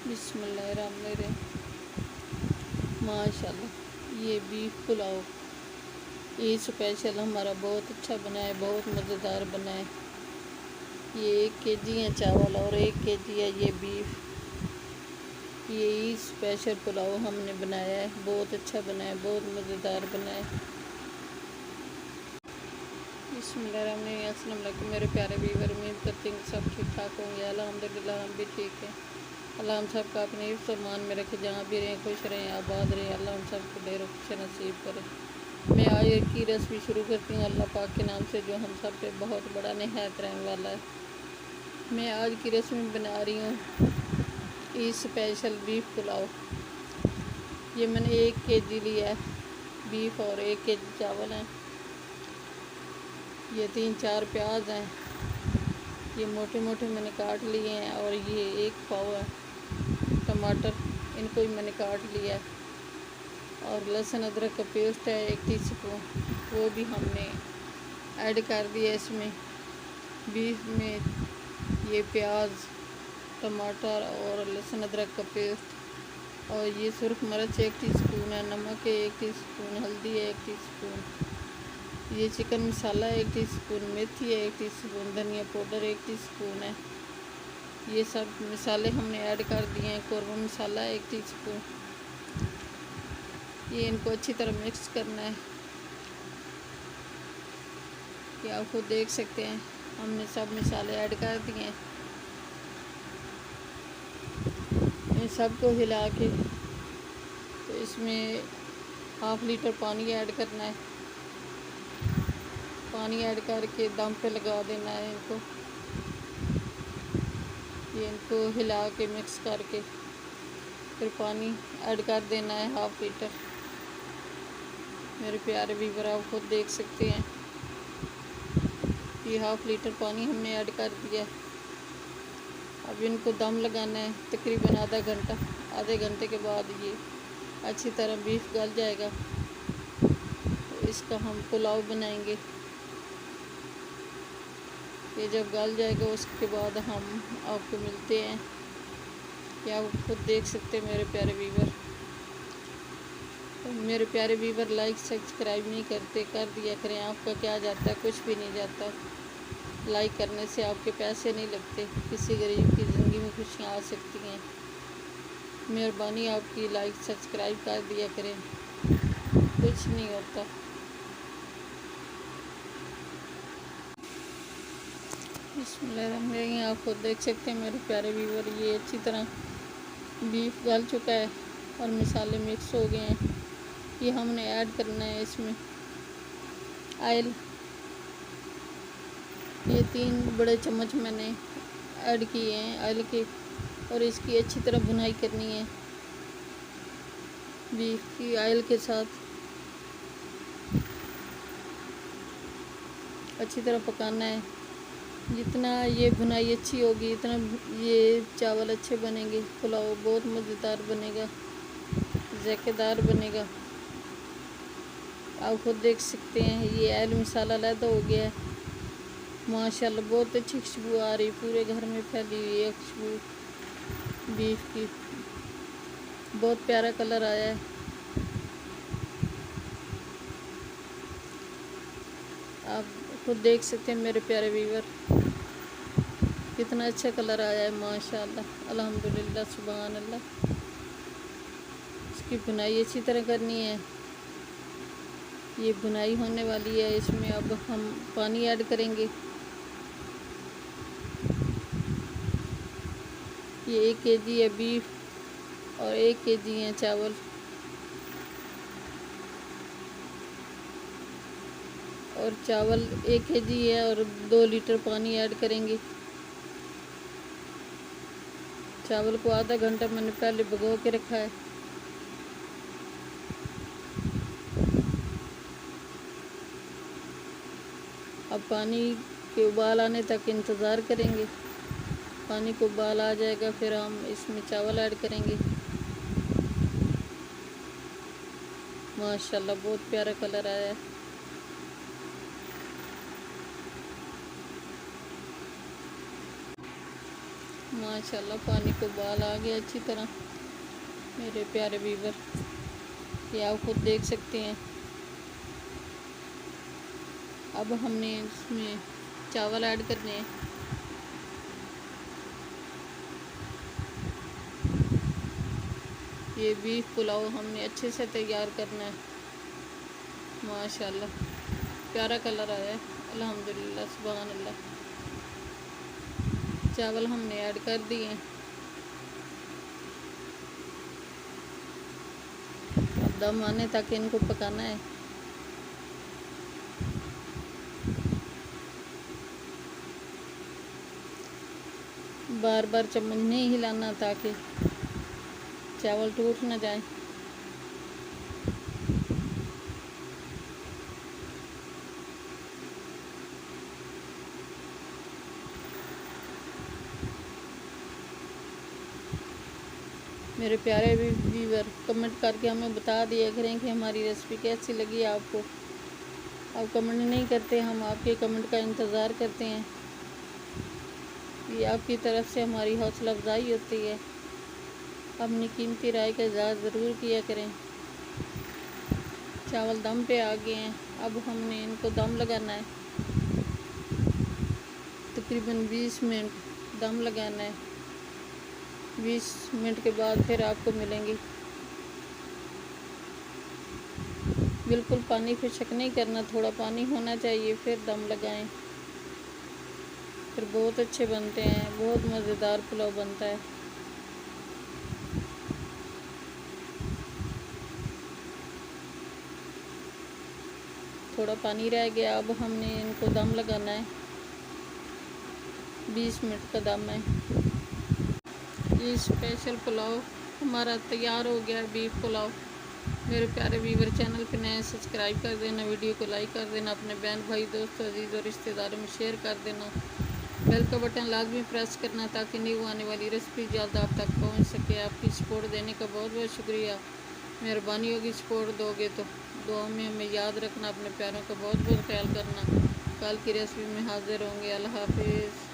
बिस्मिल्लाहिर्रहमानिर्रहीम। माशाल्लाह ये बीफ पुलाव ये स्पेशल हमारा बहुत अच्छा बना है, बहुत मज़ेदार बना है। ये 1 केजी है चावल और 1 केजी है ये बीफ। ये स्पेशल पुलाव हमने बनाया है, बहुत अच्छा बना है, बहुत मज़ेदार बना है। बिस्मिल्लाहिर्रहमानिर्रहीम। अस्सलाम वालेकुम मेरे प्यारे व्यूअर, उम्मीद करती हूँ सब ठीक ठाक होंगे। अल्हम्दुलिल्लाह हम भी ठीक हैं। अल्लाह हम सब का अपने हिफ्ज़ और मान में रखे, जहाँ भी रहें खुश रहें, आबाद रहें। अल्लाह हम सब को ढेरों खुश नसीब करे। मैं आज की रेसिपी शुरू करती हूँ अल्लाह पाक के नाम से, जो हम सब पे बहुत बड़ा निहायत रहने वाला है। मैं आज की रेसिपी बना रही हूँ ये स्पेशल बीफ पुलाव। ये मैंने 1 केजी लिया है बीफ और 1 केजी चावल हैं। ये 3-4 प्याज हैं, ये मोटे मोटे मैंने काट लिए हैं। और ये 1 पाव है टमाटर, इनको ही मैंने काट लिया है। और लहसुन अदरक का पेस्ट है 1 टीस्पून, वो भी हमने ऐड कर दिया इसमें बीफ में। ये प्याज टमाटर और लहसुन अदरक का पेस्ट। और ये सुरख मिर्च 1 टीस्पून है, नमक है 1 टीस्पून, हल्दी है 1 टीस्पून, ये चिकन मसाला 1 टीस्पून, मेथी है 1 टीस्पून, धनिया पाउडर 1 टीस्पून है। ये सब मसाले हमने ऐड कर दिए हैं। कौरमा मसाला 1 टीस्पून। ये इनको अच्छी तरह मिक्स करना है। ये आप खुद देख सकते हैं, हमने सब मसाले ऐड कर दिए हैं। इन सबको हिला के तो इसमें ½ लीटर पानी ऐड करना है। पानी ऐड करके दम पे लगा देना है इनको। ये इनको हिला के मिक्स करके फिर पानी ऐड कर देना है ½ लीटर। मेरे प्यारे व्यूअर आप खुद देख सकते हैं, ये ½ लीटर पानी हमने ऐड कर दिया। अब इनको दम लगाना है तकरीबन आधा घंटा। आधे घंटे के बाद ये अच्छी तरह बीफ गल जाएगा, तो इसका हम पुलाव बनाएंगे। ये जब गल जाएगा उसके बाद हम आपको मिलते हैं। या आप खुद देख सकते हैं मेरे प्यारे व्यूअर। मेरे प्यारे व्यूअर लाइक सब्सक्राइब नहीं करते, कर दिया करें। आपका क्या जाता है, कुछ भी नहीं जाता। लाइक करने से आपके पैसे नहीं लगते, किसी गरीब की ज़िंदगी में खुशियाँ आ सकती हैं। मेहरबानी आपकी लाइक सब्सक्राइब कर दिया करें, कुछ नहीं होता। बिस्मिल्लाहिर्रहमानिर्रहीम। आप खुद देख सकते हैं मेरे प्यारे व्यूअर, ये अच्छी तरह बीफ गल चुका है और मसाले मिक्स हो गए हैं। ये हमने ऐड करना है इसमें ऑयल। ये 3 बड़े चम्मच मैंने ऐड किए हैं ऑयल के, और इसकी अच्छी तरह भुनाई करनी है बीफ की ऑयल के साथ। अच्छी तरह पकाना है। जितना ये भुनाई अच्छी होगी इतना ये चावल अच्छे बनेंगे, पुलाव बहुत मज़ेदार बनेगा, ज़ायकेदार बनेगा। आप खुद देख सकते हैं ये ऑयल मसाला अलग हो गया है। माशाल्लाह बहुत अच्छी खुशबू आ रही, पूरे घर में फैली हुई है खुशबू बीफ की। बहुत प्यारा कलर आया है। आप खुद देख सकते हैं मेरे प्यारे व्यूअर, कितना अच्छा कलर आया है माशाल्लाह, अल्हम्दुलिल्लाह, सुभान अल्लाह। इसकी भुनाई अच्छी तरह करनी है। ये भुनाई होने वाली है, इसमें अब हम पानी ऐड करेंगे। ये 1 केजी है बीफ और 1 केजी है चावल। और चावल 1 केजी है और 2 लीटर पानी ऐड करेंगे। चावल को आधा घंटा मैंने पहले भिगो के रखा है। अब पानी के उबाल आने तक इंतज़ार करेंगे। पानी को उबाल आ जाएगा फिर हम इसमें चावल ऐड करेंगे। माशाल्लाह बहुत प्यारा कलर आया है। माशाल्लाह पानी को उबाल आ गया अच्छी तरह मेरे प्यारे व्यूवर, ये आप खुद देख सकते हैं। अब हमने इसमें चावल ऐड करने हैं। ये बीफ पुलाव हमने अच्छे से तैयार करना है। माशाल्लाह प्यारा कलर आया है, अल्हम्दुलिल्लाह सुभान अल्लाह। चावल हमने ऐड कर दिए हैं। अब दम आने तक इनको पकाना है। बार बार चम्मच नहीं हिलाना ताकि चावल टूट ना जाए। मेरे प्यारे व्यूवर, कमेंट करके हमें बता दिया करें कि हमारी रेसिपी कैसी लगी आपको। आप कमेंट नहीं करते, हम आपके कमेंट का इंतज़ार करते हैं। ये आपकी तरफ से हमारी हौसला अफजाई होती है। अपनी कीमती राय का इज़हार ज़रूर किया करें। चावल दम पे आ गए हैं। अब हमने इनको दम लगाना है, तकरीबन 20 मिनट दम लगाना है। 20 मिनट के बाद फिर आपको मिलेंगे। बिल्कुल पानी खुशक नहीं करना, थोड़ा पानी होना चाहिए, फिर दम लगाएं। फिर बहुत अच्छे बनते हैं, बहुत मज़ेदार पुलाव बनता है। थोड़ा पानी रह गया, अब हमने इनको दम लगाना है। 20 मिनट का दम है। ये स्पेशल पुलाव हमारा तैयार हो गया, बीफ पुलाव। मेरे प्यारे व्यूवर, चैनल पे नए सब्सक्राइब कर देना, वीडियो को लाइक कर देना, अपने बहन भाई दोस्तों अजीज़ और रिश्तेदारों में शेयर कर देना। बेल का बटन लाजमी प्रेस करना ताकि न्यू आने वाली रेसिपी जल्द आप तक पहुंच सके। आपकी सपोर्ट देने का बहुत बहुत शुक्रिया। मेहरबानी होगी सपोर्ट दोगे तो। दुआ में हमें याद रखना, अपने प्यारों का बहुत बहुत ख्याल करना। कल की रेसिपी में हाजिर होंगे। अल्लाह हाफिज़।